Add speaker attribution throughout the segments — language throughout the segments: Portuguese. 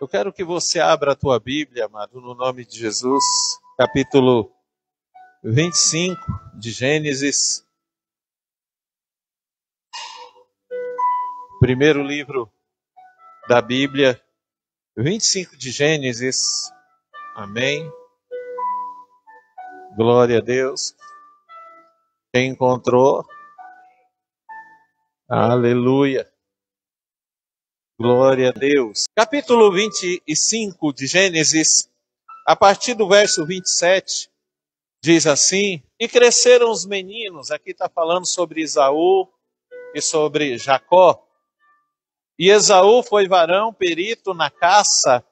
Speaker 1: Eu quero que você abra a tua Bíblia, amado, no nome de Jesus, capítulo 25 de Gênesis, primeiro livro da Bíblia, 25 de Gênesis, amém. Glória a Deus. Quem encontrou? Aleluia. Glória a Deus. Capítulo 25 de Gênesis, a partir do verso 27, diz assim: E cresceram os meninos, aqui está falando sobre Esaú e sobre Jacó. E Esaú foi varão, perito na caça,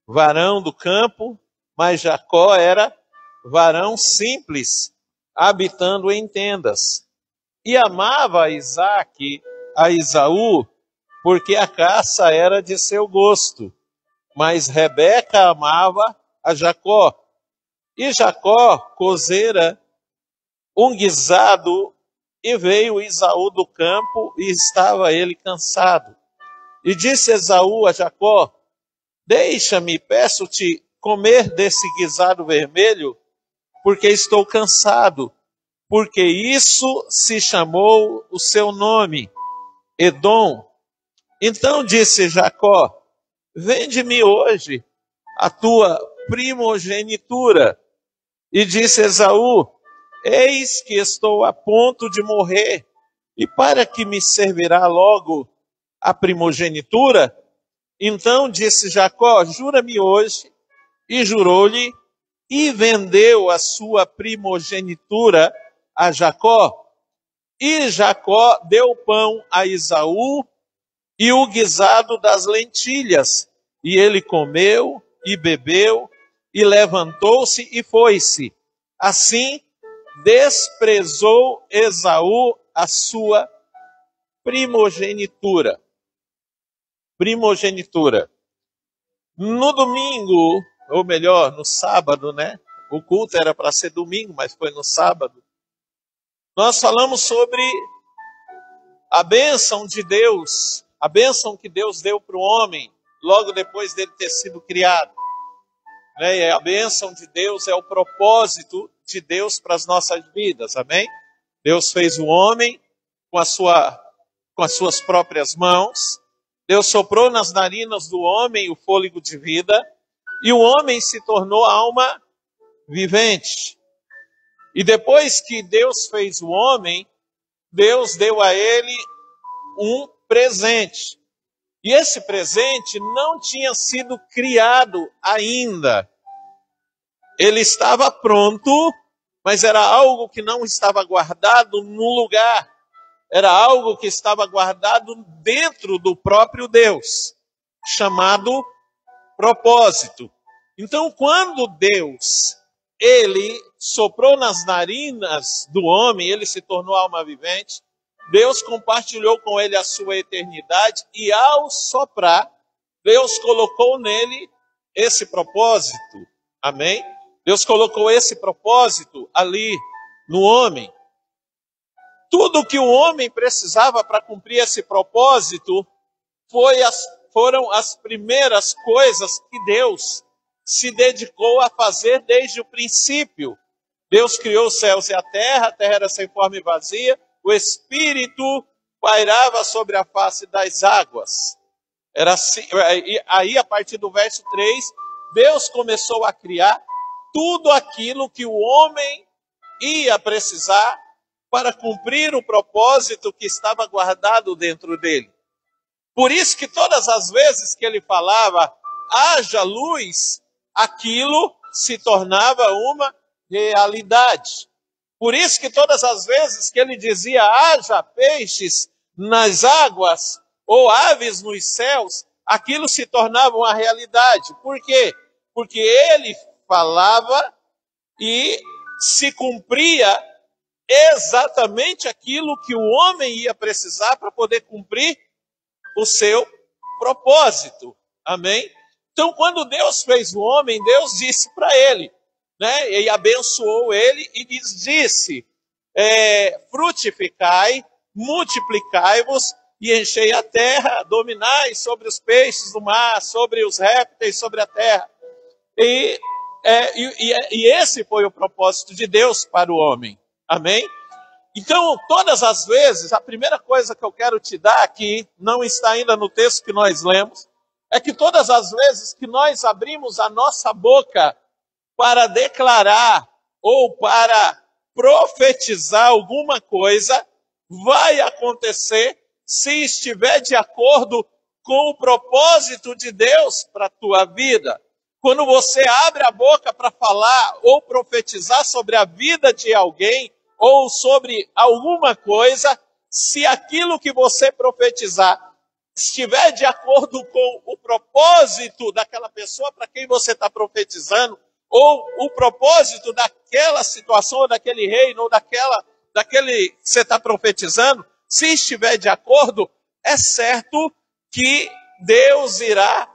Speaker 1: varão do campo, mas Jacó era varão simples, habitando em tendas. E amava Isaque a Esaú, porque a caça era de seu gosto. Mas Rebeca amava a Jacó. E Jacó cozera um guisado, e veio Esaú do campo, e estava ele cansado. E disse Esaú a Jacó: Deixa-me, peço-te, comer desse guisado vermelho, porque estou cansado. Porque isso se chamou o seu nome, Edom. Então disse Jacó: Vende-me hoje a tua primogenitura. E disse Esaú: Eis que estou a ponto de morrer, e para que me servirá logo a primogenitura? Então disse Jacó: Jura-me hoje. E jurou-lhe, e vendeu a sua primogenitura a Jacó. E Jacó deu pão a Esaú e o guisado das lentilhas. E ele comeu e bebeu, e levantou-se e foi-se. Assim desprezou Esaú a sua primogenitura. Primogenitura. No domingo, ou melhor, no sábado, né? O culto era para ser domingo, mas foi no sábado. Nós falamos sobre a bênção de Deus, a bênção que Deus deu para o homem, logo depois dele ter sido criado. E a bênção de Deus é o propósito de Deus para as nossas vidas, amém? Deus fez o homem com as suas próprias mãos. Deus soprou nas narinas do homem o fôlego de vida, e o homem se tornou alma vivente. E depois que Deus fez o homem, Deus deu a ele um presente. E esse presente não tinha sido criado ainda. Ele estava pronto, mas era algo que não estava guardado no lugar. Era algo que estava guardado dentro do próprio Deus, chamado propósito. Então, quando Deus, ele soprou nas narinas do homem, ele se tornou alma vivente, Deus compartilhou com ele a sua eternidade, e ao soprar, Deus colocou nele esse propósito. Amém? Deus colocou esse propósito ali no homem. Tudo que o homem precisava para cumprir esse propósito foram as primeiras coisas que Deus se dedicou a fazer desde o princípio. Deus criou os céus e a terra era sem forma e vazia, o Espírito pairava sobre a face das águas. Era assim, aí, a partir do verso 3, Deus começou a criar tudo aquilo que o homem ia precisar para cumprir o propósito que estava guardado dentro dele. Por isso que todas as vezes que ele falava, haja luz, aquilo se tornava uma realidade. Por isso que todas as vezes que ele dizia, haja peixes nas águas, ou aves nos céus, aquilo se tornava uma realidade. Por quê? Porque ele falava e se cumpria exatamente aquilo que o homem ia precisar para poder cumprir o seu propósito. Amém? Então, quando Deus fez o homem, Deus disse para ele, né? E abençoou ele e disse, frutificai, multiplicai-vos e enchei a terra, dominai sobre os peixes do mar, sobre os répteis, sobre a terra. E esse foi o propósito de Deus para o homem. Amém? Então, todas as vezes, a primeira coisa que eu quero te dar aqui, não está ainda no texto que nós lemos, é que todas as vezes que nós abrimos a nossa boca para declarar ou para profetizar alguma coisa, vai acontecer se estiver de acordo com o propósito de Deus para a tua vida. Quando você abre a boca para falar ou profetizar sobre a vida de alguém ou sobre alguma coisa, se aquilo que você profetizar estiver de acordo com o propósito daquela pessoa para quem você está profetizando, ou o propósito daquela situação, ou daquele reino, ou daquele que você está profetizando, se estiver de acordo, é certo que Deus irá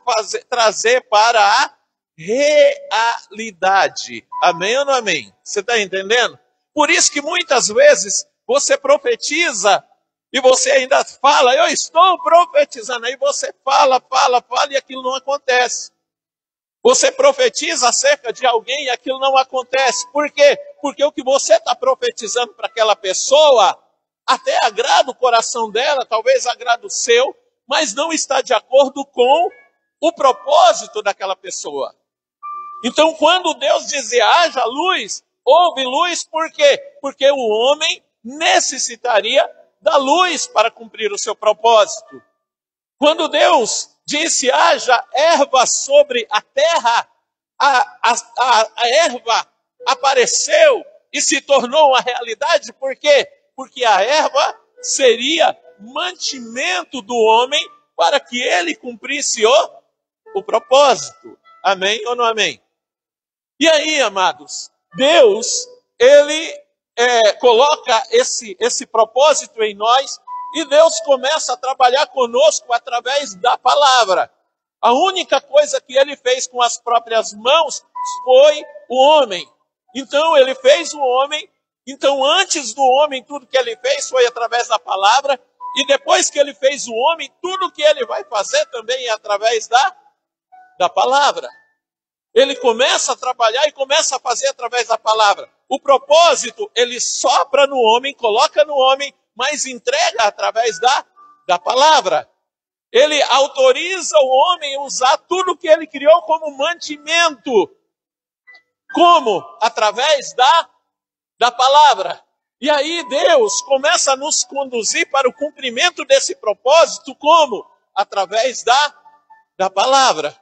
Speaker 1: trazer para a realidade. Amém ou não amém? Você está entendendo? Por isso que muitas vezes você profetiza e você ainda fala, eu estou profetizando. Aí você fala e aquilo não acontece. Você profetiza acerca de alguém e aquilo não acontece. Por quê? Porque o que você está profetizando para aquela pessoa até agrada o coração dela, talvez agrada o seu, mas não está de acordo com o propósito daquela pessoa. Então, quando Deus dizia, haja luz, houve luz, por quê? Porque o homem necessitaria da luz para cumprir o seu propósito. Quando Deus disse, haja erva sobre a terra, a erva apareceu e se tornou uma realidade. Por quê? Porque a erva seria mantimento do homem para que ele cumprisse o propósito. Amém ou não amém? E aí, amados, Deus, ele coloca esse propósito em nós e Deus começa a trabalhar conosco através da palavra. A única coisa que ele fez com as próprias mãos foi o homem. Então, ele fez o homem. Então, antes do homem, tudo que ele fez foi através da palavra. E depois que ele fez o homem, tudo que ele vai fazer também é através da palavra. Ele começa a trabalhar e começa a fazer através da palavra. O propósito, ele sopra no homem, coloca no homem, mas entrega através da palavra. Ele autoriza o homem a usar tudo que ele criou como mantimento. Como? Através da palavra. E aí Deus começa a nos conduzir para o cumprimento desse propósito, como? Através da palavra.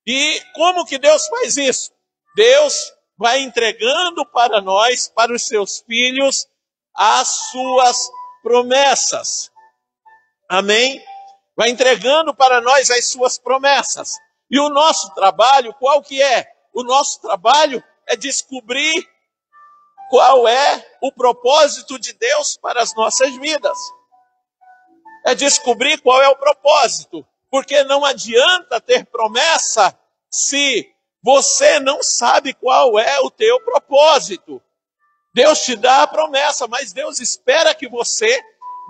Speaker 1: E como que Deus faz isso? Deus vai entregando para nós, para os seus filhos, as suas promessas. Amém? Vai entregando para nós as suas promessas. E o nosso trabalho, qual que é? O nosso trabalho é descobrir qual é o propósito de Deus para as nossas vidas. É descobrir qual é o propósito. Porque não adianta ter promessa se você não sabe qual é o teu propósito. Deus te dá a promessa, mas Deus espera que você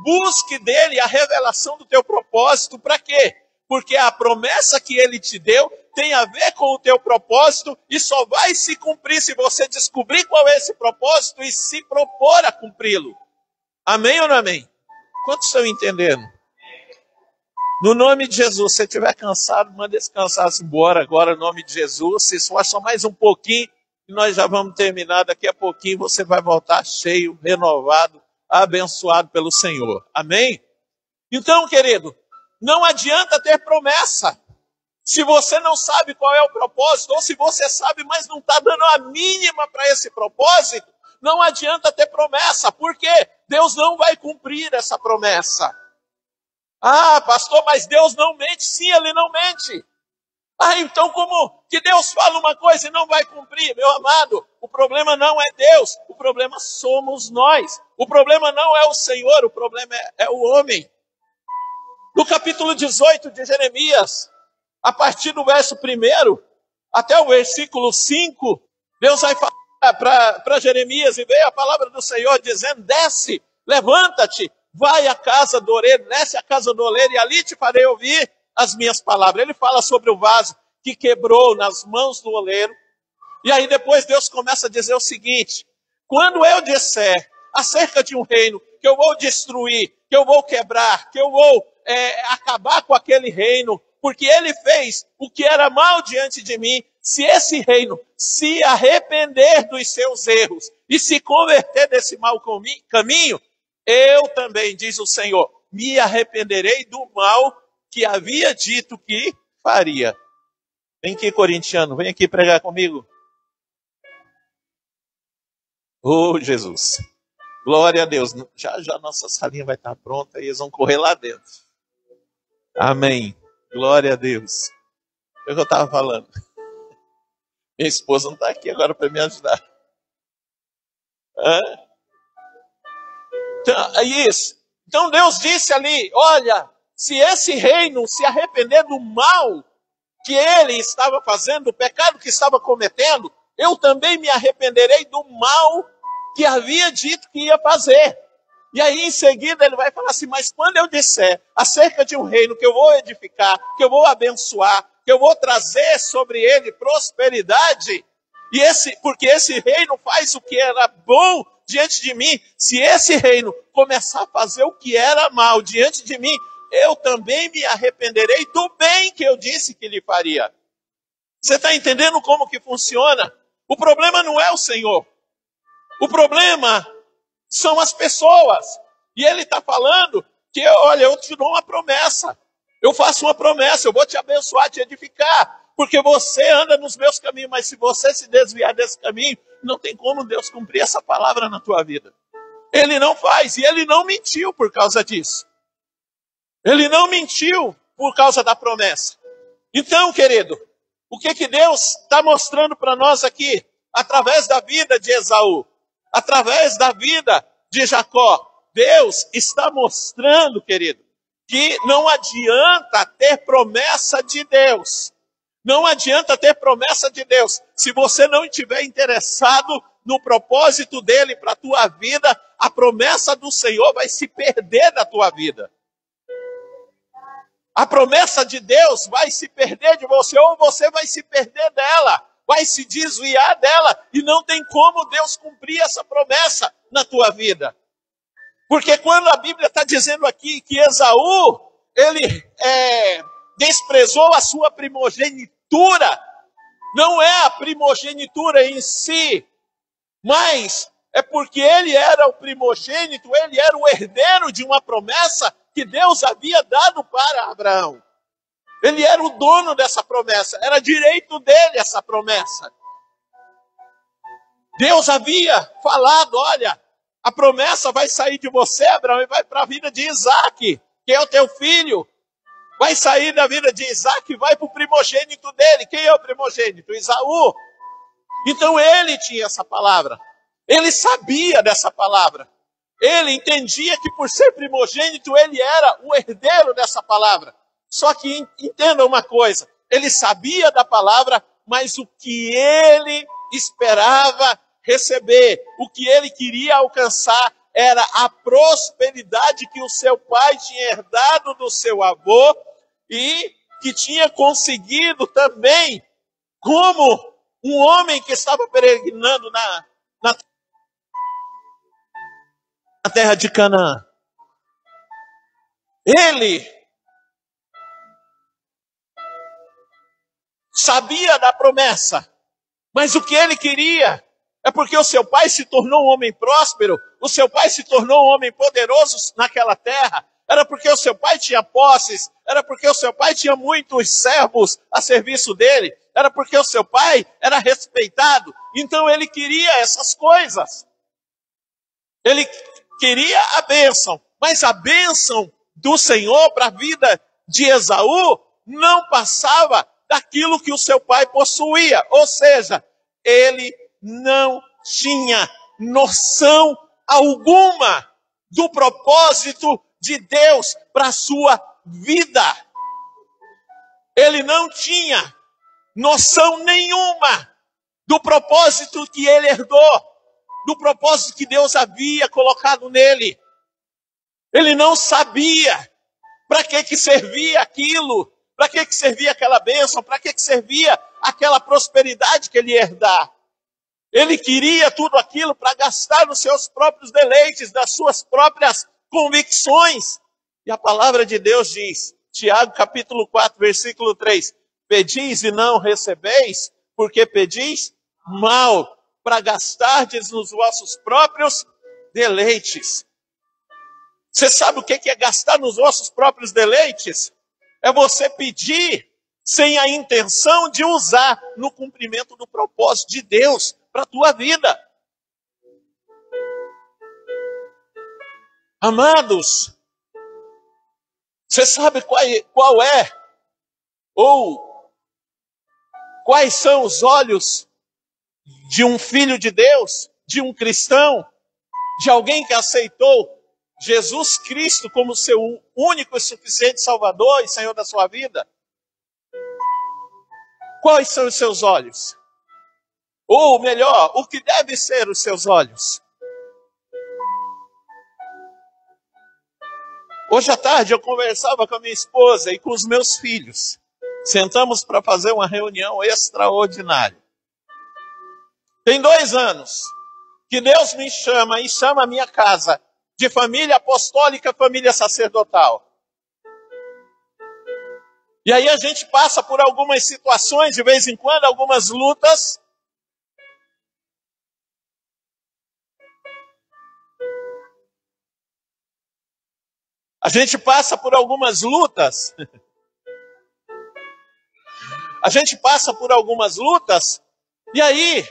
Speaker 1: busque dele a revelação do teu propósito. Para quê? Porque a promessa que ele te deu tem a ver com o teu propósito e só vai se cumprir se você descobrir qual é esse propósito e se propor a cumpri-lo. Amém ou não amém? Quantos estão entendendo? No nome de Jesus, se você estiver cansado, manda descansar-se embora agora, no nome de Jesus. Se for só mais um pouquinho, e nós já vamos terminar. Daqui a pouquinho você vai voltar cheio, renovado, abençoado pelo Senhor. Amém? Então, querido, não adianta ter promessa. Se você não sabe qual é o propósito, ou se você sabe, mas não está dando a mínima para esse propósito, não adianta ter promessa. Por quê? Deus não vai cumprir essa promessa. Ah, pastor, mas Deus não mente. Sim, ele não mente. Ah, então como que Deus fala uma coisa e não vai cumprir? Meu amado, o problema não é Deus, o problema somos nós. O problema não é o Senhor, o problema é o homem. No capítulo 18 de Jeremias, a partir do verso 1 até o versículo 5, Deus vai falar para Jeremias, e veio a palavra do Senhor dizendo, desce, levanta-te, vai à casa do oleiro, desce à casa do oleiro e ali te farei ouvir as minhas palavras. Ele fala sobre o vaso que quebrou nas mãos do oleiro. E aí depois Deus começa a dizer o seguinte: quando eu disser acerca de um reino que eu vou destruir, que eu vou quebrar, que eu vou acabar com aquele reino, porque ele fez o que era mal diante de mim, se esse reino se arrepender dos seus erros e se converter desse mau caminho, eu também, diz o Senhor, me arrependerei do mal que havia dito que faria. Vem aqui, corintiano, vem aqui pregar comigo. Oh, Jesus. Glória a Deus. Já já nossa salinha vai estar pronta e eles vão correr lá dentro. Amém. Glória a Deus. É o que eu estava falando. Minha esposa não está aqui agora para me ajudar. Então, é isso. Então Deus disse ali, olha, se esse reino se arrepender do mal que ele estava fazendo, do pecado que estava cometendo, eu também me arrependerei do mal que havia dito que ia fazer. E aí em seguida ele vai falar assim, mas quando eu disser acerca de um reino que eu vou edificar, que eu vou abençoar, que eu vou trazer sobre ele prosperidade, porque esse reino faz o que era bom diante de mim, se esse reino começar a fazer o que era mal diante de mim, eu também me arrependerei do bem que eu disse que lhe faria. Você está entendendo como que funciona? O problema não é o Senhor. O problema são as pessoas. E ele está falando que, olha, eu te dou uma promessa. Eu faço uma promessa, eu vou te abençoar, te edificar. Porque você anda nos meus caminhos, mas se você se desviar desse caminho, não tem como Deus cumprir essa palavra na tua vida. Ele não faz, e ele não mentiu por causa disso. Ele não mentiu por causa da promessa. Então, querido, o que Deus está mostrando para nós aqui? Através da vida de Esaú, através da vida de Jacó, Deus está mostrando, querido, que não adianta ter promessa de Deus. Não adianta ter promessa de Deus se você não estiver interessado no propósito dele para a tua vida. A promessa do Senhor vai se perder da tua vida. A promessa de Deus vai se perder de você, ou você vai se perder dela, vai se desviar dela, e não tem como Deus cumprir essa promessa na tua vida. Porque quando a Bíblia está dizendo aqui que Esaú, ele desprezou a sua primogenitura, não é a primogenitura em si, mas é porque ele era o primogênito, ele era o herdeiro de uma promessa que Deus havia dado para Abraão. Ele era o dono dessa promessa, era direito dele essa promessa. Deus havia falado, olha, a promessa vai sair de você, Abraão, e vai para a vida de Isaac, que é o teu filho. Vai sair da vida de Isaac e vai para o primogênito dele. Quem é o primogênito? Esaú. Então ele tinha essa palavra. Ele sabia dessa palavra. Ele entendia que por ser primogênito, ele era o herdeiro dessa palavra. Só que entenda uma coisa, ele sabia da palavra, mas o que ele esperava receber, o que ele queria alcançar, era a prosperidade que o seu pai tinha herdado do seu avô e que tinha conseguido também, como um homem que estava peregrinando na terra de Canaã. Ele sabia da promessa, mas o que ele queria é porque o seu pai se tornou um homem próspero, o seu pai se tornou um homem poderoso naquela terra, era porque o seu pai tinha posses, era porque o seu pai tinha muitos servos a serviço dele, era porque o seu pai era respeitado, então ele queria essas coisas. Ele queria a bênção, mas a bênção do Senhor para a vida de Esaú não passava daquilo que o seu pai possuía, ou seja, ele não tinha noção alguma do propósito de Deus para a sua vida. Ele não tinha noção nenhuma do propósito que ele herdou, do propósito que Deus havia colocado nele. Ele não sabia para que servia aquilo, para que servia aquela bênção, para que servia aquela prosperidade que ele ia herdar. Ele queria tudo aquilo para gastar nos seus próprios deleites, das suas próprias convicções. E a palavra de Deus diz, Tiago capítulo 4, versículo 3, pedis e não recebeis, porque pedis mal, para gastardes nos vossos próprios deleites. Você sabe o que é gastar nos vossos próprios deleites? É você pedir sem a intenção de usar no cumprimento do propósito de Deus para a tua vida. Amados, você sabe qual é, ou quais são os olhos de um filho de Deus, de um cristão, de alguém que aceitou Jesus Cristo como seu único e suficiente Salvador e Senhor da sua vida? Quais são os seus olhos? Ou melhor, o que deve ser os seus olhos? Hoje à tarde eu conversava com a minha esposa e com os meus filhos. Sentamos para fazer uma reunião extraordinária. Tem 2 anos que Deus me chama e chama a minha casa de família apostólica, família sacerdotal. E aí a gente passa por algumas situações, de vez em quando, algumas lutas. A gente passa por algumas lutas. A gente passa por algumas lutas. E aí,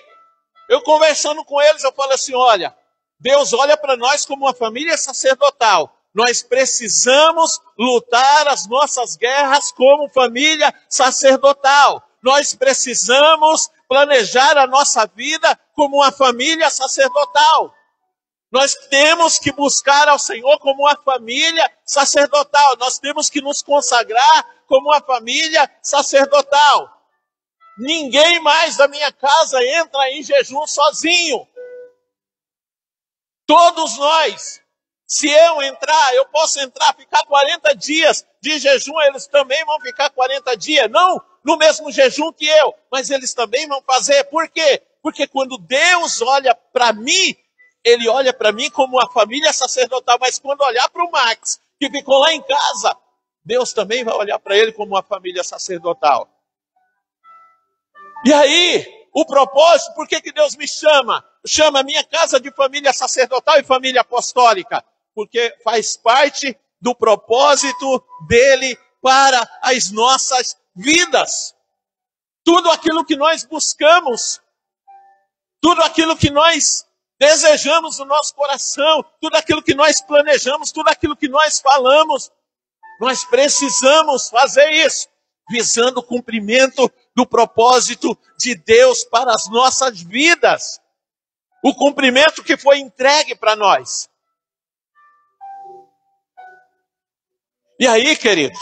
Speaker 1: eu conversando com eles, eu falo assim, olha, Deus olha para nós como uma família sacerdotal. Nós precisamos lutar as nossas guerras como família sacerdotal. Nós precisamos planejar a nossa vida como uma família sacerdotal. Nós temos que buscar ao Senhor como uma família sacerdotal. Nós temos que nos consagrar como uma família sacerdotal. Ninguém mais da minha casa entra em jejum sozinho. Todos nós. Se eu entrar, eu posso entrar, ficar 40 dias de jejum, eles também vão ficar 40 dias. Não no mesmo jejum que eu, mas eles também vão fazer. Por quê? Porque quando Deus olha para mim, Ele olha para mim como uma família sacerdotal. Mas quando olhar para o Max, que ficou lá em casa, Deus também vai olhar para ele como uma família sacerdotal. E aí, o propósito, por que Deus me chama? Chama a minha casa de família sacerdotal e família apostólica. Porque faz parte do propósito dele para as nossas vidas. Tudo aquilo que nós buscamos, tudo aquilo que nós desejamos no nosso coração, tudo aquilo que nós planejamos, tudo aquilo que nós falamos, nós precisamos fazer isso, visando o cumprimento do propósito de Deus para as nossas vidas. O cumprimento que foi entregue para nós. E aí, queridos,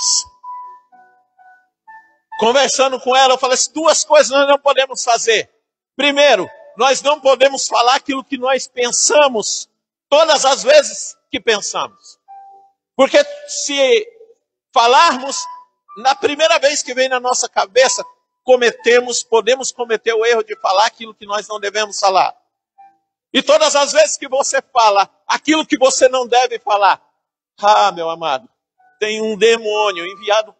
Speaker 1: conversando com ela, eu falei assim, 2 coisas nós não podemos fazer. Primeiro, nós não podemos falar aquilo que nós pensamos todas as vezes que pensamos. Porque se falarmos na primeira vez que vem na nossa cabeça, podemos cometer o erro de falar aquilo que nós não devemos falar. E todas as vezes que você fala aquilo que você não deve falar, meu amado, tem um demônio enviado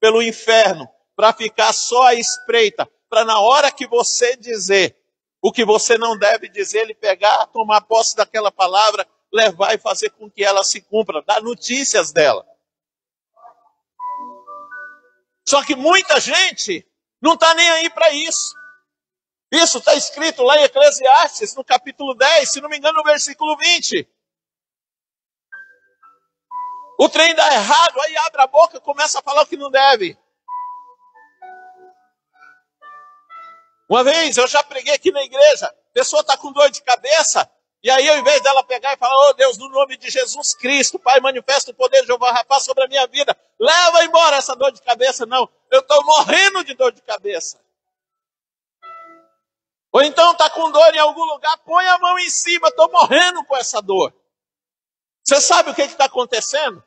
Speaker 1: pelo inferno para ficar só à espreita, para na hora que você dizer o que você não deve dizer, ele pegar, tomar posse daquela palavra, levar e fazer com que ela se cumpra, dar notícias dela. Só que muita gente não está nem aí para isso. Isso está escrito lá em Eclesiastes, no capítulo 10, se não me engano, no versículo 20. O trem dá errado, aí abre a boca e começa a falar o que não deve. Uma vez eu já preguei aqui na igreja, a pessoa está com dor de cabeça, e aí ao invés dela pegar e falar, Deus, no nome de Jesus Cristo, Pai, manifesta o poder de Jeová Rapá sobre a minha vida, leva embora essa dor de cabeça. Não, eu estou morrendo de dor de cabeça. Ou então está com dor em algum lugar, põe a mão em cima, estou morrendo com essa dor. Você sabe o que está acontecendo?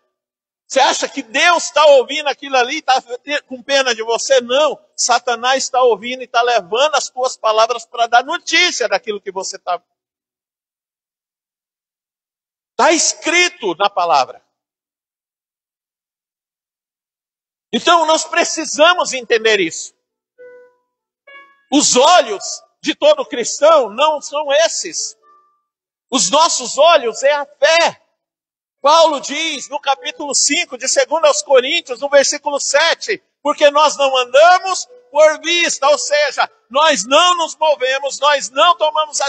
Speaker 1: Você acha que Deus está ouvindo aquilo ali e está com pena de você? Não. Satanás está ouvindo e está levando as tuas palavras para dar notícia daquilo que você está. Está escrito na palavra. Então nós precisamos entender isso. Os olhos de todo cristão não são esses. Os nossos olhos é a fé. Paulo diz no capítulo 5 de 2 aos Coríntios, no versículo 7, porque nós não andamos por vista, ou seja, nós não nos movemos, nós não tomamos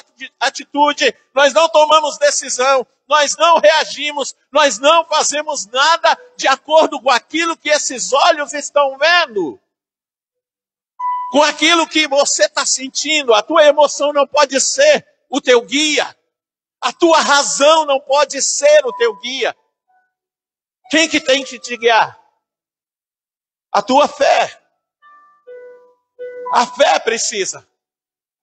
Speaker 1: atitude, nós não tomamos decisão, nós não reagimos, nós não fazemos nada de acordo com aquilo que esses olhos estão vendo. Com aquilo que você está sentindo. A tua emoção não pode ser o teu guia. A tua razão não pode ser o teu guia. Quem que tem que te guiar? A tua fé. A fé precisa.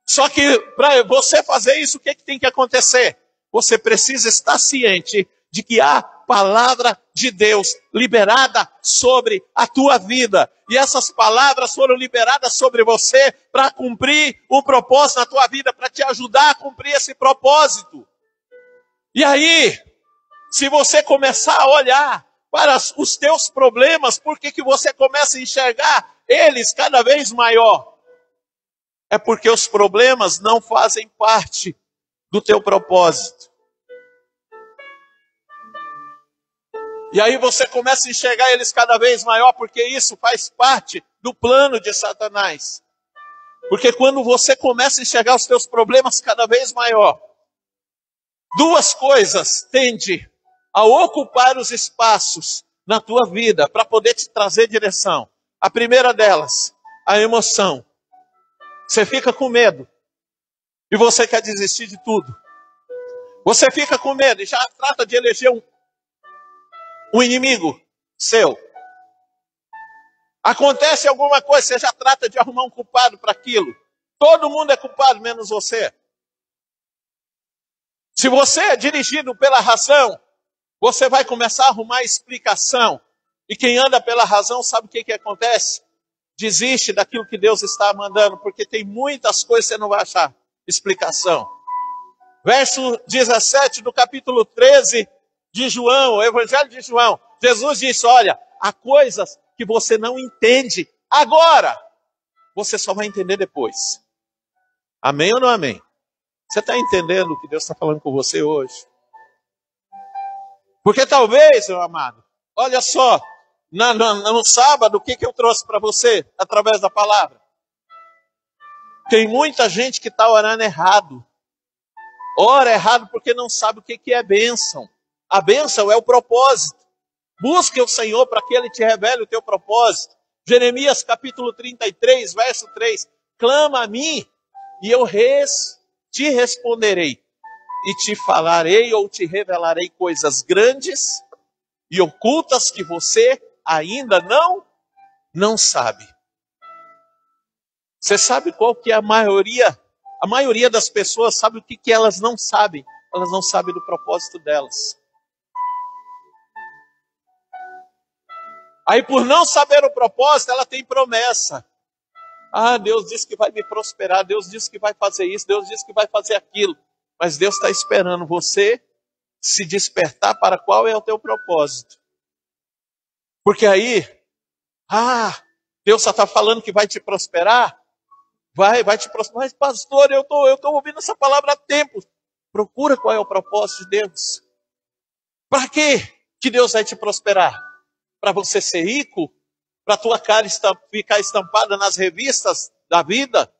Speaker 1: Só que para você fazer isso, o que tem que acontecer? Você precisa estar ciente de que há palavra de Deus liberada sobre a tua vida. E essas palavras foram liberadas sobre você para cumprir um propósito na tua vida, para te ajudar a cumprir esse propósito. E aí, se você começar a olhar para os teus problemas, por que você começa a enxergar eles cada vez maior? É porque os problemas não fazem parte do teu propósito. E aí você começa a enxergar eles cada vez maior, porque isso faz parte do plano de Satanás. Porque quando você começa a enxergar os teus problemas cada vez maior, duas coisas tendem a ocupar os espaços na tua vida para poder te trazer direção. A primeira delas, a emoção. Você fica com medo e você quer desistir de tudo. Você fica com medo e já trata de eleger um inimigo seu. Acontece alguma coisa, você já trata de arrumar um culpado para aquilo. Todo mundo é culpado, menos você. Se você é dirigido pela razão, você vai começar a arrumar explicação. E quem anda pela razão sabe o que acontece? Desiste daquilo que Deus está mandando, porque tem muitas coisas que você não vai achar explicação. Verso 17 do capítulo 13 de João, o Evangelho de João. Jesus disse, olha, há coisas que você não entende agora, você só vai entender depois. Amém ou não amém? Você está entendendo o que Deus está falando com você hoje? Porque talvez, meu amado, olha só, no sábado, o que eu trouxe para você através da palavra? Tem muita gente que está orando errado. Ora errado porque não sabe o que é bênção. A bênção é o propósito. Busque o Senhor para que Ele te revele o teu propósito. Jeremias capítulo 33, verso 3. Clama a mim e eu te responderei. E te falarei ou te revelarei coisas grandes e ocultas que você ainda não sabe. Você sabe qual que é a maioria? A maioria das pessoas sabe o que elas não sabem. Elas não sabem do propósito delas. Aí por não saber o propósito, ela tem promessa. Ah, Deus disse que vai me prosperar, Deus disse que vai fazer isso, Deus disse que vai fazer aquilo. Mas Deus está esperando você se despertar para qual é o teu propósito. Porque aí, Deus só está falando que vai te prosperar? Vai te prosperar. Mas pastor, eu tô ouvindo essa palavra há tempo. Procura qual é o propósito de Deus. Para quê que Deus vai te prosperar? Para você ser rico? Para a tua cara ficar estampada nas revistas da vida?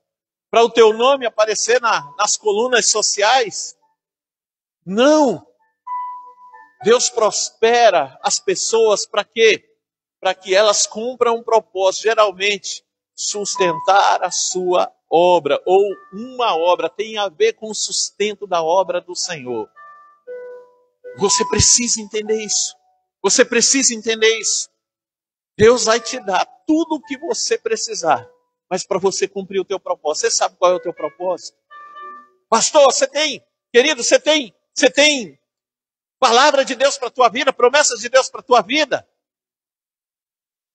Speaker 1: Para o teu nome aparecer nas colunas sociais? Não. Deus prospera as pessoas para quê? Para que elas cumpram um propósito. Geralmente, sustentar a sua obra, ou uma obra, tem a ver com o sustento da obra do Senhor. Você precisa entender isso. Você precisa entender isso. Deus vai te dar tudo o que você precisar, mas para você cumprir o teu propósito. Você sabe qual é o teu propósito? Pastor, querido, você tem Palavra de Deus para a tua vida, promessas de Deus para a tua vida?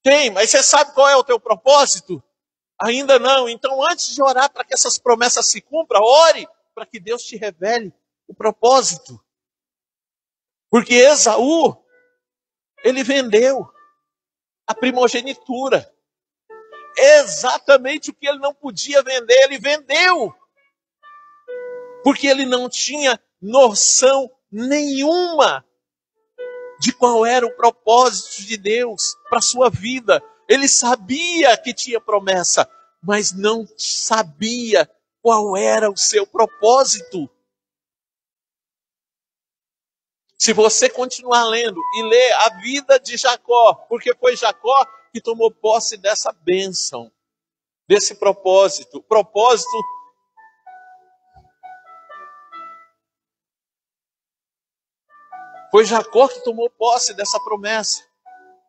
Speaker 1: Tem, mas você sabe qual é o teu propósito? Ainda não. Então, antes de orar para que essas promessas se cumpram, ore para que Deus te revele o propósito. Porque Esaú, ele vendeu a primogenitura. Exatamente o que ele não podia vender, ele vendeu. Porque ele não tinha noção nenhuma de qual era o propósito de Deus para a sua vida. Ele sabia que tinha promessa, mas não sabia qual era o seu propósito. Se você continuar lendo e ler a vida de Jacó, porque foi Jacó que tomou posse dessa bênção, desse propósito. O propósito foi Jacó que tomou posse dessa promessa.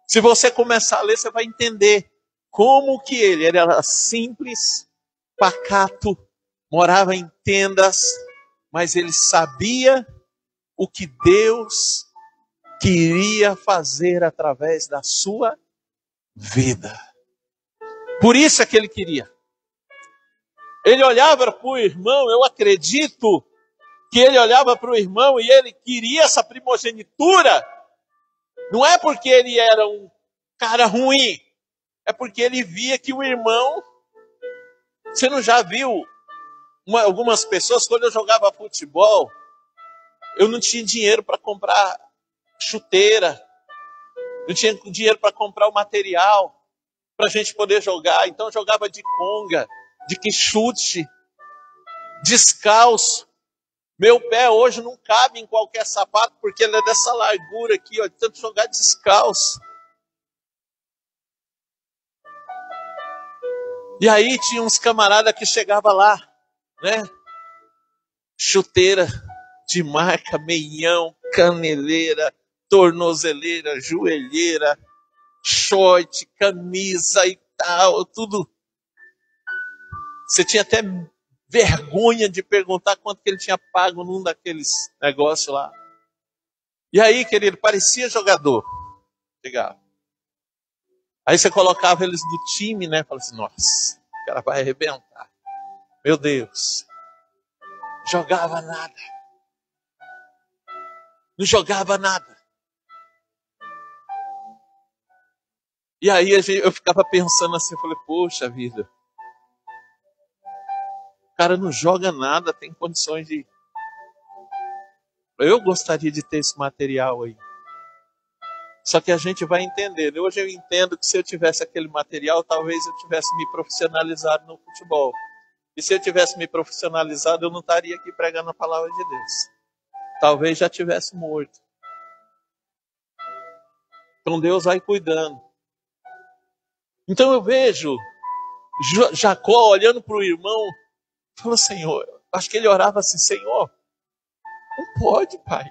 Speaker 1: Se você começar a ler, você vai entender como que ele era simples, pacato, morava em tendas, mas ele sabia o que Deus queria fazer através da sua vida. Por isso é que ele queria. Ele olhava para o irmão, eu acredito que ele olhava para o irmão e ele queria essa primogenitura. Não é porque ele era um cara ruim, é porque ele via que o irmão... Você não já viu algumas pessoas, quando eu jogava futebol, eu não tinha dinheiro para comprar chuteira, não tinha dinheiro para comprar o material para a gente poder jogar. Então eu jogava de conga, de quichute, descalço. Meu pé hoje não cabe em qualquer sapato, porque ele é dessa largura aqui, ó, de tanto jogar descalço. E aí tinha uns camaradas que chegavam lá, né? Chuteira de marca, meião, caneleira, tornozeleira, joelheira, short, camisa e tal, tudo. Você tinha até vergonha de perguntar quanto que ele tinha pago num daqueles negócios lá. E aí, querido, parecia jogador. Chegava. Aí você colocava eles no time, né? Falava assim, nossa, o cara vai arrebentar. Meu Deus. Jogava nada. Não jogava nada. E aí eu ficava pensando assim, eu falei, poxa vida. O cara não joga nada, tem condições de... Eu gostaria de ter esse material aí. Só que a gente vai entender. Hoje eu entendo que se eu tivesse aquele material, talvez eu tivesse me profissionalizado no futebol. E se eu tivesse me profissionalizado, eu não estaria aqui pregando a palavra de Deus. Talvez já tivesse morto. Então Deus vai cuidando. Então eu vejo Jacó olhando para o irmão, falou, Senhor, acho que ele orava assim, Senhor, não pode, pai.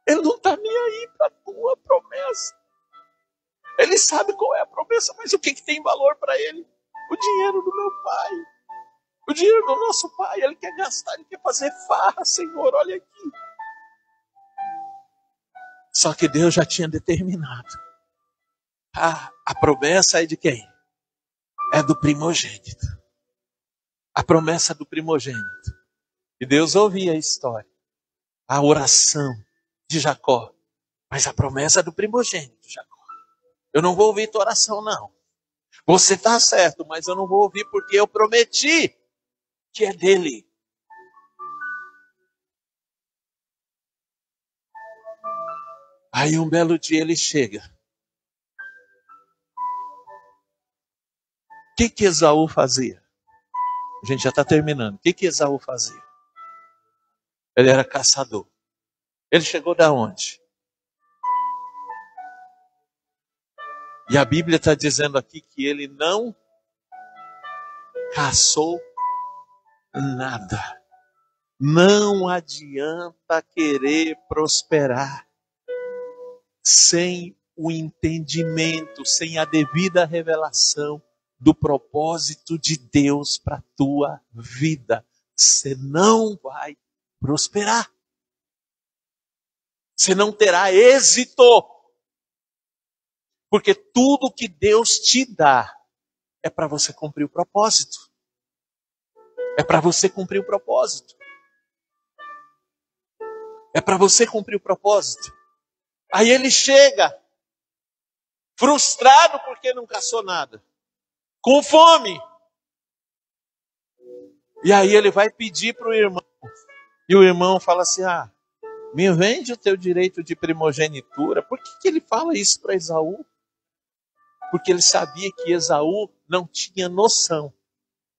Speaker 1: Ele não está nem aí para a tua promessa. Ele sabe qual é a promessa, mas o que tem valor para ele? O dinheiro do meu pai. O dinheiro do nosso pai. Ele quer gastar, ele quer fazer farra, Senhor, olha aqui. Só que Deus já tinha determinado. A promessa é de quem? É do primogênito. A promessa do primogênito. E Deus ouvia a história. A oração de Jacó. Mas a promessa é do primogênito, Jacó. Eu não vou ouvir tua oração, não. Você está certo, mas eu não vou ouvir porque eu prometi que é dele. Aí um belo dia ele chega. O que Esaú fazia? A gente já está terminando. O que Esaú fazia? Ele era caçador. Ele chegou da onde? E a Bíblia está dizendo aqui que ele não caçou nada. Não adianta querer prosperar sem o entendimento, sem a devida revelação do propósito de Deus para a tua vida. Você não vai prosperar. Você não terá êxito. Porque tudo que Deus te dá é para você cumprir o propósito. É para você cumprir o propósito. É para você cumprir o propósito. Aí ele chega, frustrado porque não caçou nada, com fome. E aí ele vai pedir para o irmão. E o irmão fala assim, me vende o teu direito de primogenitura. Por que ele fala isso para Esaú? Porque ele sabia que Esaú não tinha noção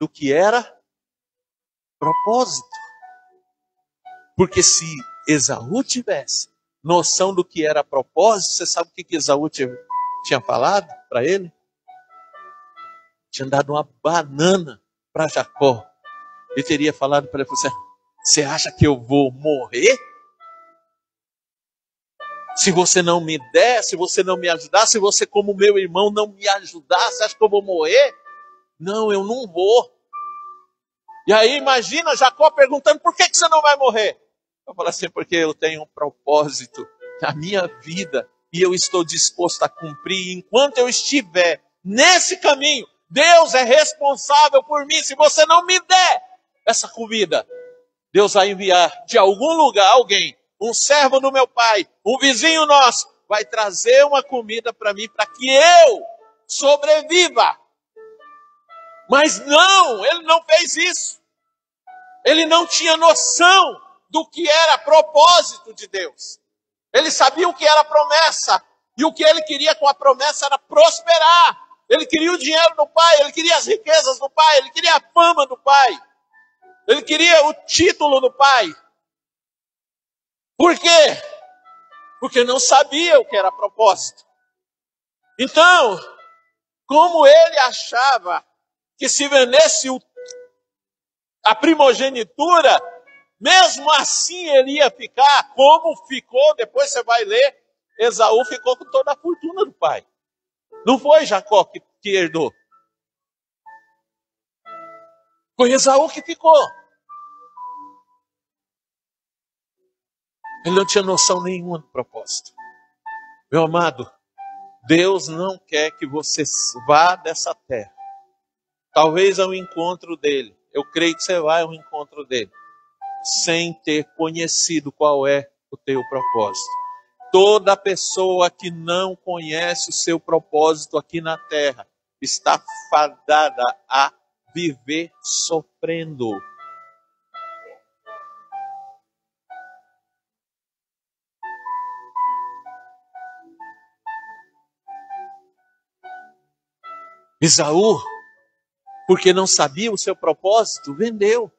Speaker 1: do que era propósito. Porque se Esaú tivesse noção do que era propósito, você sabe o que Esaú tinha falado para ele? Tinha dado uma banana para Jacó. Ele teria falado para ele, você acha que eu vou morrer? Se você não me der, se você não me ajudar, se você como meu irmão não me ajudar, você acha que eu vou morrer? Não, eu não vou. E aí imagina Jacó perguntando, por que você não vai morrer? Eu falo assim, porque eu tenho um propósito na minha vida e eu estou disposto a cumprir. Enquanto eu estiver nesse caminho, Deus é responsável por mim. Se você não me der essa comida, Deus vai enviar de algum lugar alguém, um servo do meu pai, um vizinho nosso, vai trazer uma comida para mim, para que eu sobreviva. Mas não, ele não fez isso. Ele não tinha noção do que era propósito de Deus. Ele sabia o que era promessa. E o que ele queria com a promessa era prosperar. Ele queria o dinheiro do pai, ele queria as riquezas do pai, ele queria a fama do pai. Ele queria o título do pai. Por quê? Porque não sabia o que era propósito. Então, como ele achava que se vendesse a primogenitura, mesmo assim ele ia ficar, como ficou, depois você vai ler, Esaú ficou com toda a fortuna do pai. Não foi Jacó que herdou. Foi Esaú que ficou. Ele não tinha noção nenhuma do propósito. Meu amado, Deus não quer que você vá dessa terra. Talvez ao encontro dele. Eu creio que você vai ao encontro dele. Sem ter conhecido qual é o teu propósito. Toda pessoa que não conhece o seu propósito aqui na terra está fadada a viver sofrendo. Esaú, porque não sabia o seu propósito, vendeu.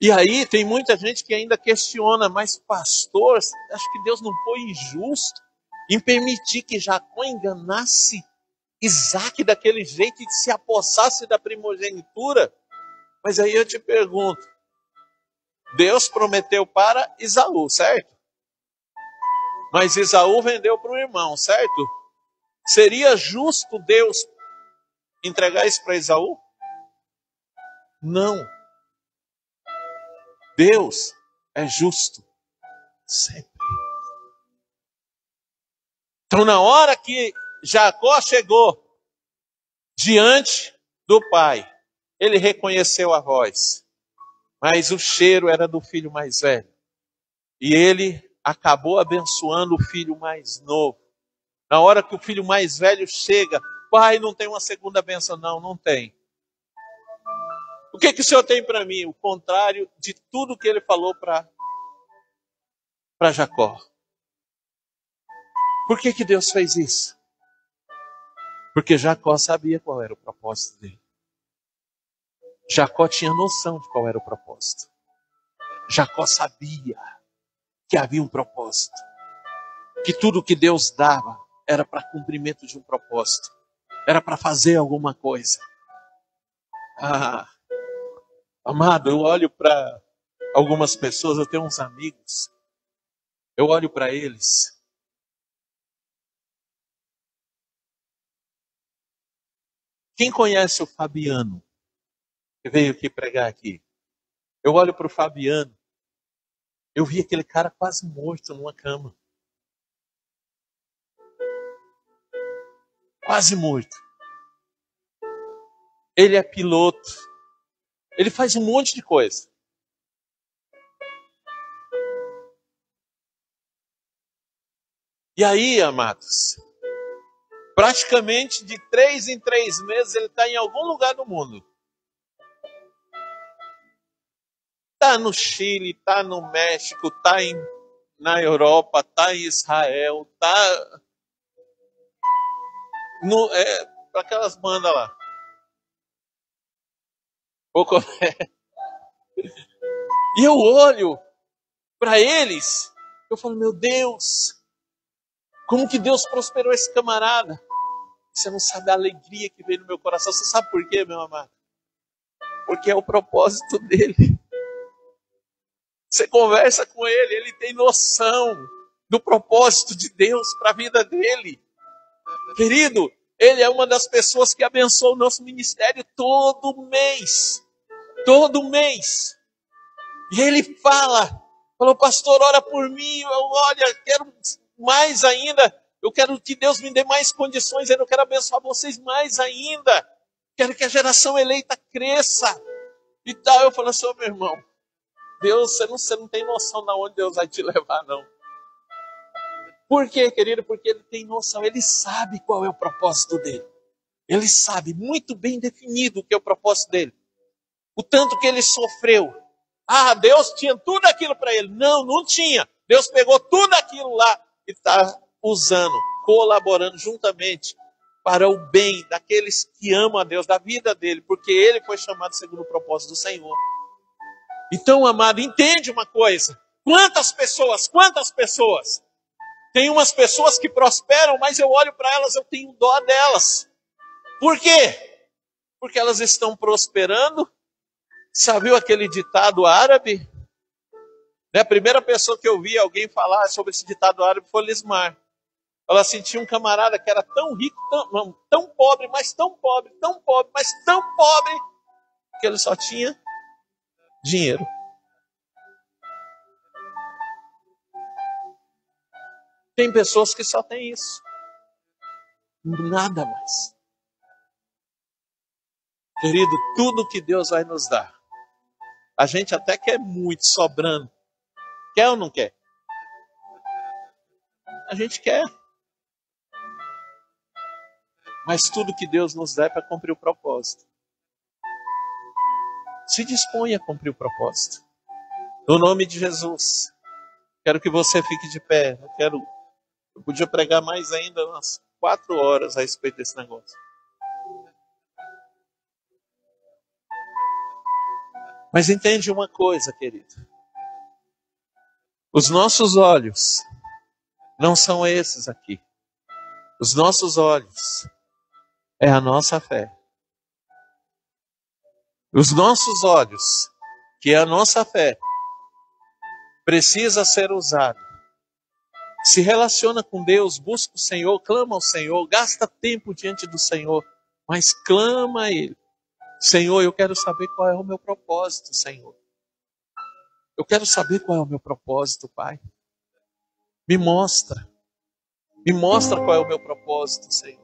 Speaker 1: E aí tem muita gente que ainda questiona, mas pastor, acho que Deus não foi injusto em permitir que Jacó enganasse Isaac daquele jeito e se apossasse da primogenitura? Mas aí eu te pergunto, Deus prometeu para Esaú, certo? Mas Esaú vendeu para o irmão, certo? Seria justo Deus entregar isso para Esaú? Não. Deus é justo sempre. Então, na hora que Jacó chegou diante do pai, ele reconheceu a voz, mas o cheiro era do filho mais velho. E ele acabou abençoando o filho mais novo. Na hora que o filho mais velho chega, pai, não tem uma segunda bênção? Não, não tem. O que o Senhor tem para mim? O contrário de tudo que ele falou para Jacó. Por que Deus fez isso? Porque Jacó sabia qual era o propósito dele. Jacó tinha noção de qual era o propósito. Jacó sabia que havia um propósito. Que tudo que Deus dava era para cumprimento de um propósito. Era para fazer alguma coisa. Amado, eu olho para algumas pessoas, eu tenho uns amigos. Eu olho para eles. Quem conhece o Fabiano, que veio aqui pregar aqui? Eu olho para o Fabiano Eu vi aquele cara quase morto numa cama. Quase morto. Ele é piloto. Ele faz um monte de coisa. E aí, amados, praticamente de 3 em 3 meses ele está em algum lugar do mundo. Está no Chile, está no México, está na Europa, está em Israel, está para aquelas bandas lá. E eu olho para eles, eu falo, meu Deus, como que Deus prosperou esse camarada? Você não sabe a alegria que veio no meu coração. Você sabe por quê, meu amado? Porque é o propósito dele. Você conversa com ele, ele tem noção do propósito de Deus para a vida dele. Querido, ele é uma das pessoas que abençoa o nosso ministério todo mês. Todo mês. E ele falou, pastor, ora por mim, olha, quero mais ainda. Eu quero que Deus me dê mais condições, eu quero abençoar vocês mais ainda. Quero que a geração eleita cresça. E tal, eu falo assim, meu irmão, Deus, você não tem noção de onde Deus vai te levar, não. Por quê, querido? Porque ele tem noção, ele sabe qual é o propósito dele. Ele sabe muito bem definido o que é o propósito dele. O tanto que ele sofreu. Ah, Deus tinha tudo aquilo para ele. Não, não tinha. Deus pegou tudo aquilo lá e está usando, colaborando juntamente para o bem daqueles que amam a Deus, da vida dele, porque ele foi chamado segundo o propósito do Senhor. Então, amado, entende uma coisa. Quantas pessoas? Tem umas pessoas que prosperam, mas eu olho para elas, eu tenho dó delas. Por quê? Porque elas estão prosperando. Sabe aquele ditado árabe? A primeira pessoa que eu vi alguém falar sobre esse ditado árabe foi Lismar. Ela sentia um camarada que era tão rico, tão pobre, mas tão pobre, mas tão pobre, que ele só tinha dinheiro. Tem pessoas que só têm isso. Nada mais. Querido, tudo que Deus vai nos dar, a gente até quer muito, sobrando. Quer ou não quer? A gente quer. Mas tudo que Deus nos dá é para cumprir o propósito. Se dispõe a cumprir o propósito. No nome de Jesus. Quero que você fique de pé. Eu podia pregar mais ainda umas 4 horas a respeito desse negócio. Mas entende uma coisa, querido. Os nossos olhos não são esses aqui. Os nossos olhos é a nossa fé. Os nossos olhos, que é a nossa fé, precisa ser usado. Se relaciona com Deus, busca o Senhor, clama ao Senhor, gasta tempo diante do Senhor, mas clama a Ele. Senhor, eu quero saber qual é o meu propósito, Senhor. Eu quero saber qual é o meu propósito, Pai. Me mostra qual é o meu propósito, Senhor.